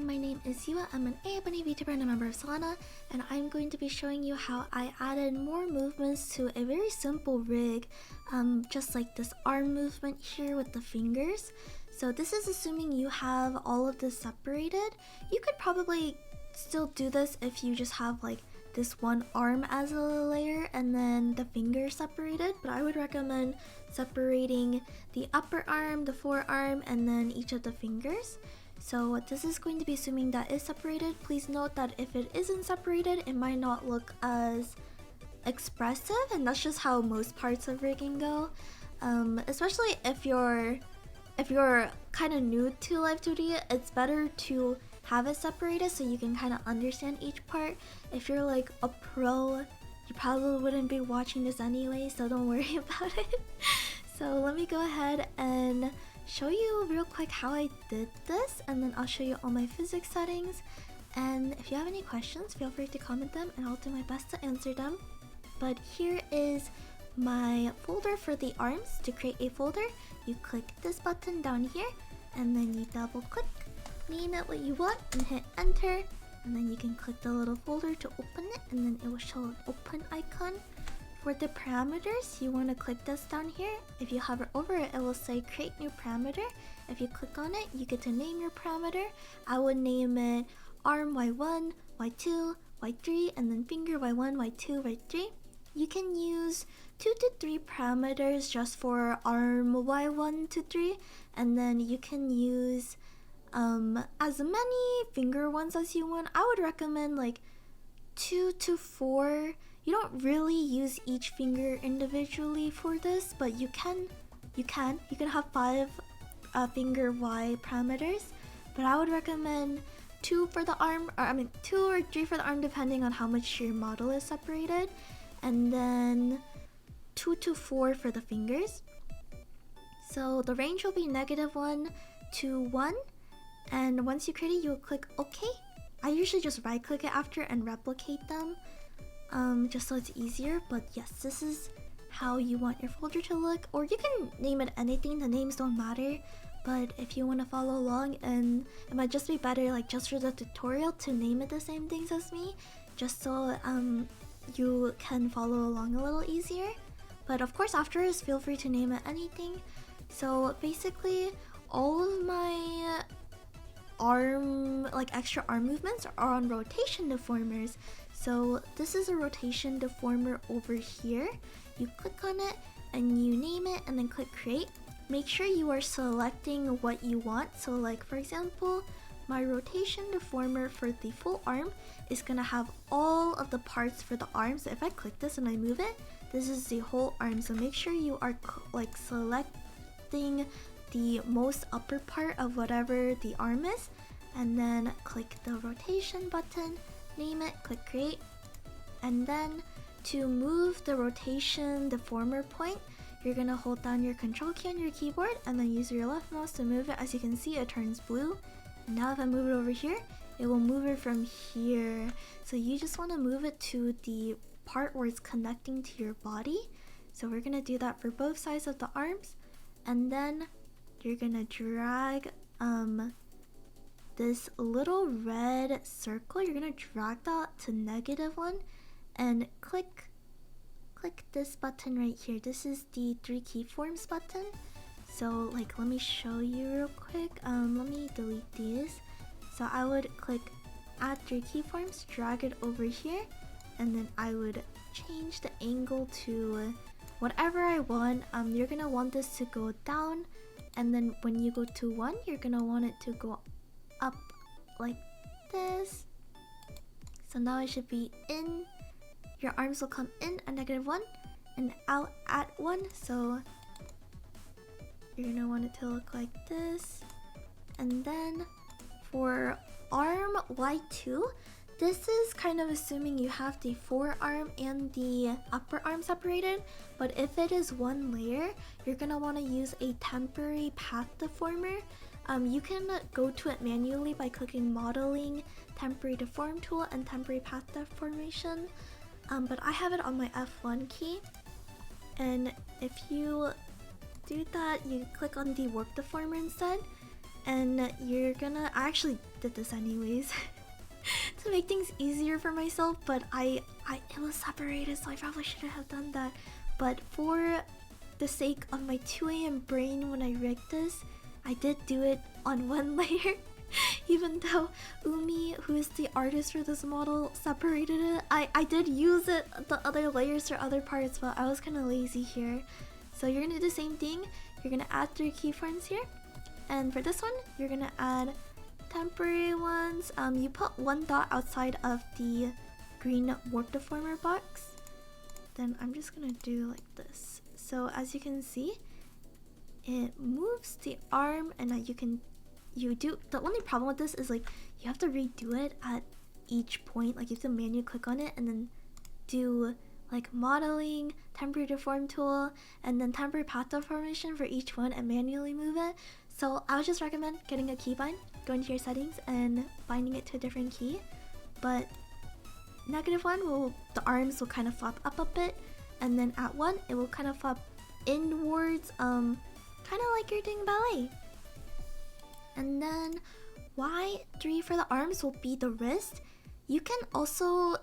my name is Yua. I'm an A-Bunny VTuber and a member of Solana, and I'm going to be showing you how I added more movements to a very simple rig, just like this arm movement here with the fingers. So this is assuming you have all of this separated. You could probably still do this if you just have like this one arm as a layer and then the fingers separated, but I would recommend separating the upper arm, the forearm, and then each of the fingers. So this is going to be assuming that is separated. Please note that if it isn't separated, it might not look as expressive, and that's just how most parts of rigging go. Especially if you're kind of new to Live2D, it's better to have it separated so you can kind of understand each part. If you're like a pro, you probably wouldn't be watching this anyway, so don't worry about it. So let me go ahead and show you real quick how I did this, and then I'll show you all my physics settings. And if you have any questions, feel free to comment them and I'll do my best to answer them. But here is my folder for the arms. To create a folder, you click this button down here and then you double click, name it what you want and hit enter, and then you can click the little folder to open it, and then it will show an open icon. For the parameters, you want to click this down here. If you hover over it, it will say create new parameter. If you click on it, you get to name your parameter. I would name it arm y1, y2, y3, and then finger y1, y2, y3. You can use 2 to 3 parameters just for arm y1 to 3, and then you can use as many finger ones as you want. I would recommend like 2 to 4. You don't really use each finger individually for this, but you can have 5 finger Y parameters, but I would recommend 2 for the arm, or 2 or 3 for the arm depending on how much your model is separated, and then 2 to 4 for the fingers. So the range will be -1 to 1, and once you create it, you'll click OK. I usually just right click it after and replicate them, just so it's easier. But yes, this is how you want your folder to look, or you can name it anything, the names don't matter. But if you want to follow along, and it might just be better like just for the tutorial to name it the same things as me, just so you can follow along a little easier. But of course afterwards, feel free to name it anything. So basically all of my arm, like extra arm movements are on rotation deformers. So this is a rotation deformer over here. You click on it and you name it and then click create. Make sure you are selecting what you want. So like for example, my rotation deformer for the full arm is gonna have all of the parts for the arm. So if I click this and I move it, this is the whole arm. So make sure you are like selecting the most upper part of whatever the arm is, and then click the rotation button, name it, click create. And then to move the rotation deformer point, you're gonna hold down your control key on your keyboard and then use your left mouse to move it. As you can see, it turns blue. And now if I move it over here, it will move it from here. So you just want to move it to the part where it's connecting to your body. So we're gonna do that for both sides of the arms, and then you're gonna drag this little red circle, you're gonna drag that to -1 and click this button right here. This is the 3 keyforms button. So like let me show you real quick. Let me delete these. So I would click add 3 keyforms, drag it over here, and then I would change the angle to whatever I want. You're gonna want this to go down, and then when you go to 1, you're gonna want it to go up like this. So now it should be in. Your arms will come in at -1 and out at 1. So you're gonna want it to look like this. And then for arm Y2, this is kind of assuming you have the forearm and the upper arm separated, but if it is one layer, you're gonna want to use a temporary path deformer. You can go to it manually by clicking modeling, temporary deform tool, and temporary path deformation. But I have it on my F1 key, and if you do that, you click on the warp deformer instead, and you're gonna, I actually did this anyways to make things easier for myself, but it was separated, so I probably shouldn't have done that. But for the sake of my 2 AM brain when I rigged this, I did do it on one layer. Even though Umi, who is the artist for this model, separated it, I did use it, the other layers for other parts, but I was kind of lazy here. So you're gonna do the same thing. You're gonna add 3 keyframes here, and for this one, you're gonna add temporary ones. You put 1 dot outside of the green warp deformer box. Then I'm just gonna do like this. So as you can see, it moves the arm, and the only problem with this is like you have to redo it at each point. Like you have to manually click on it and then do like modeling, temporary deform tool, and then temporary path deformation for each one and manually move it. So I would just recommend getting a keybind, going to your settings and binding it to a different key. But -1 the arms will kind of flop up a bit, and then at 1 it will kind of flop inwards, kind of like you're doing ballet. And then Y3 for the arms will be the wrist. You can also,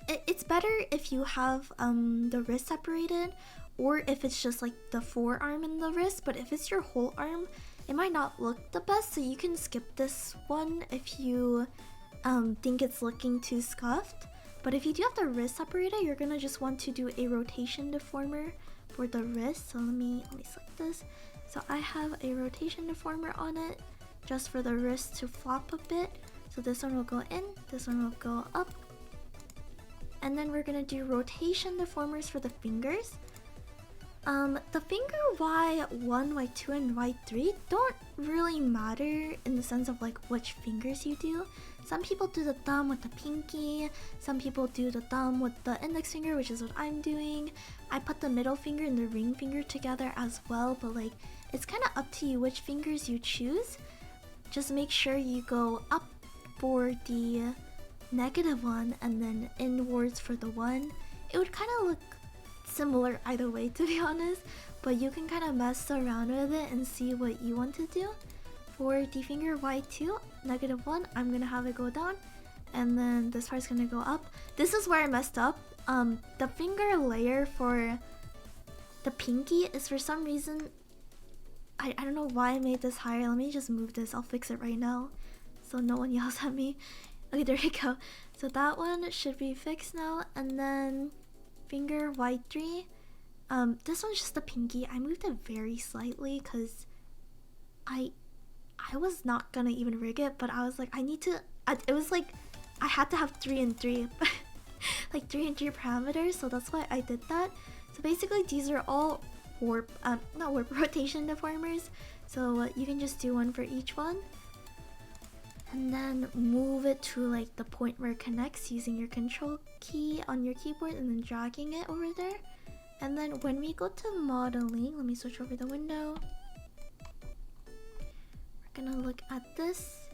it's better if you have the wrist separated, or if it's just like the forearm and the wrist. But if it's your whole arm, it might not look the best, so you can skip this one if you think it's looking too scuffed. But if you do have the wrist separated, you're gonna just want to do a rotation deformer for the wrist. So let me select this. So I have a rotation deformer on it, just for the wrist to flop a bit. So this one will go in, this one will go up. And then we're gonna do rotation deformers for the fingers. The finger Y1, Y2, and Y3 don't really matter in the sense of like which fingers you do. Some people do the thumb with the pinky, some people do the thumb with the index finger, which is what I'm doing. I put the middle finger and the ring finger together as well, but like it's kind of up to you which fingers you choose. Just make sure you go up for the -1 and then inwards for the 1. It would kind of look similar either way, to be honest, but you can kind of mess around with it and see what you want to do. For the finger Y2, -1, I'm gonna have it go down, and then this part's gonna go up. This is where I messed up. The finger layer for the pinky is for some reason, I don't know why I made this higher. Let me just move this. I'll fix it right now so no one yells at me. Okay, there we go. So that one should be fixed now. And then finger Y3. This one's just the pinky. I moved it very slightly because I was not gonna even rig it, but I was like, it was like I had to have 3 and 3 like 3 and 3 parameters, so that's why I did that. So basically these are all rotation deformers, so you can just do one for each one and then move it to like the point where it connects using your control key on your keyboard and then dragging it over there. And then when we go to modeling, let me switch over the window. We're gonna look at this.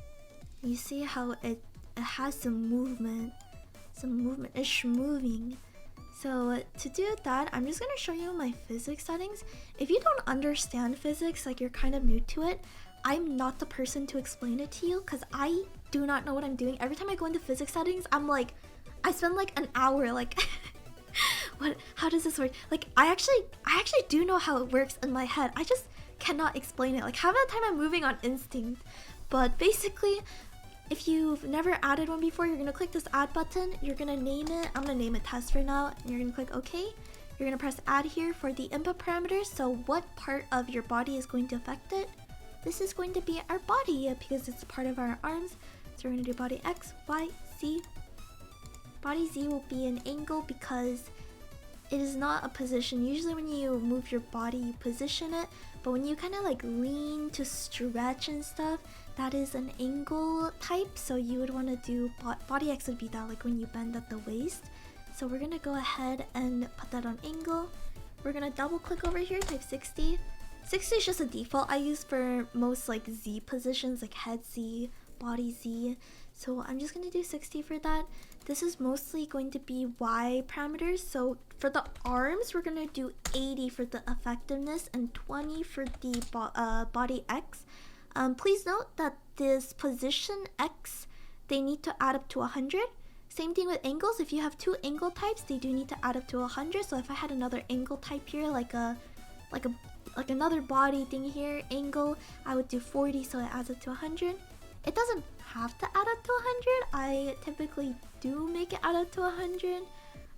You see how it has some movement-ish moving. So to do that, I'm just gonna show you my physics settings. If you don't understand physics, like you're kind of new to it, I'm not the person to explain it to you because I do not know what I'm doing. Every time I go into physics settings, I'm like, I spend like an hour like, how does this work? Like I actually do know how it works in my head. I just cannot explain it. Like half the time I'm moving on instinct. But basically, if you've never added one before, you're gonna click this add button, you're gonna name it, I'm gonna name it test for now, and you're gonna click OK. You're gonna press add here for the input parameters, so what part of your body is going to affect it. This is going to be our body because it's part of our arms. So we're gonna do body X, Y, Z. Body Z will be an angle because it is not a position. Usually when you move your body, you position it, but when you kind of like lean to stretch and stuff, that is an angle type. So you would want to do body X would be that, like when you bend at the waist. So we're gonna go ahead and put that on angle. We're gonna double click over here, type 60. 60 is just a default I use for most like Z positions, like head Z, body Z. So I'm just gonna do 60 for that. This is mostly going to be Y parameters. So for the arms, we're gonna do 80 for the effectiveness and 20 for the body X. Please note that this position X, they need to add up to 100. Same thing with angles. If you have two angle types, they do need to add up to 100. So if I had another angle type here, like another body thing here, angle, I would do 40, so it adds up to 100. It doesn't have to add up to 100. I typically do make it add up to 100.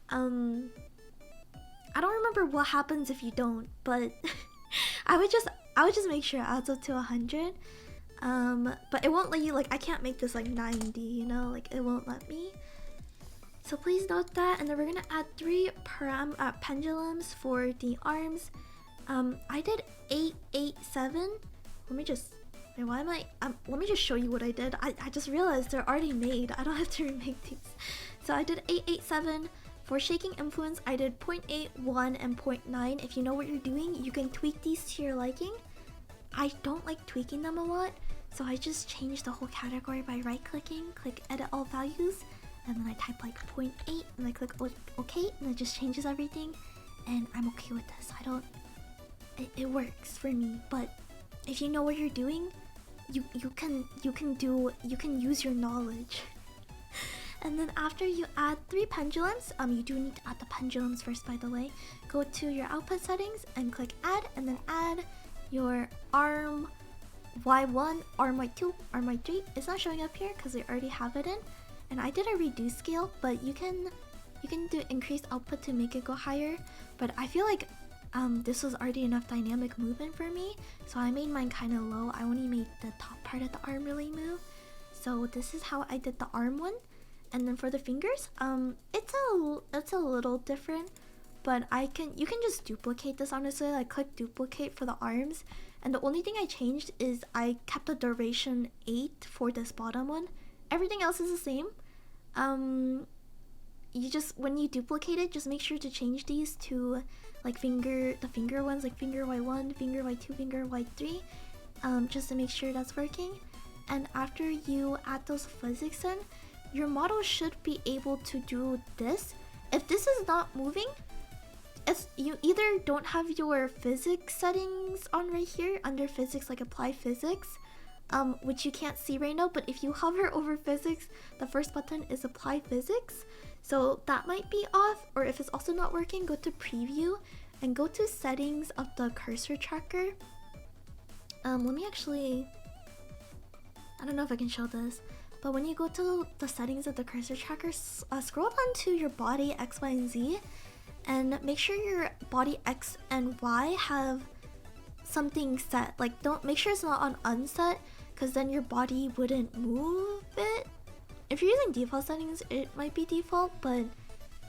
I don't remember what happens if you don't, but I would just make sure it adds up to 100. But it won't let you, like, I can't make this like 90, you know, like it won't let me. So please note that. And then we're gonna add 3 pendulums for the arms. I did 8, 8, 7. Let me just, why am I, let me just show you what I did. I just realized they're already made. I don't have to remake these. So I did 8, 8, 7. For shaking influence, I did 0.8, 1, and 0.9. If you know what you're doing, you can tweak these to your liking. I don't like tweaking them a lot, so I just changed the whole category by right-clicking, click edit all values, and then I type like 0.8, and I click OK, and it just changes everything, and I'm okay with this. It works for me, but if you know what you're doing, you can use your knowledge. And then after you add 3 pendulums, you do need to add the pendulums first, by the way. Go to your output settings and click add, and then add your arm Y1, arm Y2, arm Y3. It's not showing up here because I already have it in. And I did a reduce scale, but you can do increased output to make it go higher. But I feel like this was already enough dynamic movement for me, so I made mine kind of low. I only made the top part of the arm really move. So this is how I did the arm one. And then for the fingers, it's a little different, but you can just duplicate this, honestly. Like, click duplicate for the arms, and the only thing I changed is I kept the duration 8 for this bottom one. Everything else is the same. You just, when you duplicate it, just make sure to change these to like the finger ones, like finger Y1, finger Y2, finger Y3, just to make sure that's working. And after you add those physics in, your model should be able to do this. If this is not moving, you either don't have your physics settings on right here under physics, like apply physics, which you can't see right now, but if you hover over physics, the first button is apply physics, so that might be off. Or if it's also not working, go to preview and go to settings of the cursor tracker. Let me actually, I don't know if I can show this, but when you go to the settings of the cursor tracker, scroll down to your body X, Y, and Z, and make sure your body X and Y have something set. Like, don't make sure it's not on unset, because then your body wouldn't move it. If you're using default settings, it might be default, but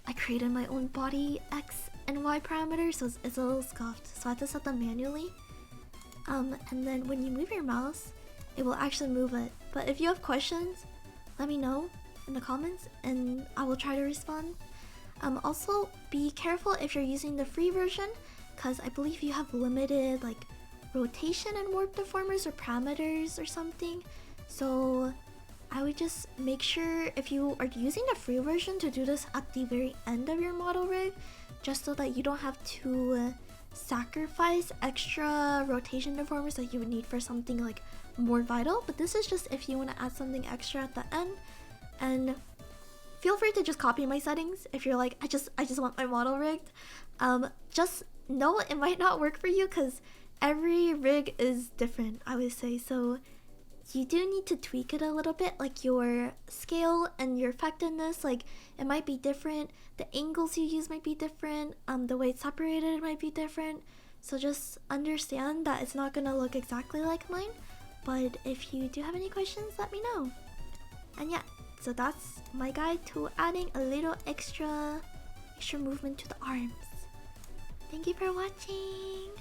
I created my own body X and Y parameters, so it's a little scuffed, so I have to set them manually. And then when you move your mouse, it will actually move it. But if you have questions, let me know in the comments and I will try to respond. Also, be careful if you're using the free version, because I believe you have limited like rotation and warp deformers or parameters or something. So I would just make sure, if you are using the free version, to do this at the very end of your model rig, just so that you don't have to sacrifice extra rotation deformers that you would need for something like more vital. But this is just if you want to add something extra at the end. And feel free to just copy my settings if you're like, I just want my model rigged. Just know it might not work for you, because every rig is different, I would say. So you do need to tweak it a little bit, like your scale and your effectiveness, like it might be different. The angles you use might be different. The way it's separated might be different. So just understand that it's not gonna look exactly like mine. But if you do have any questions, let me know. And yeah, so that's my guide to adding a little extra movement to the arms. Thank you for watching.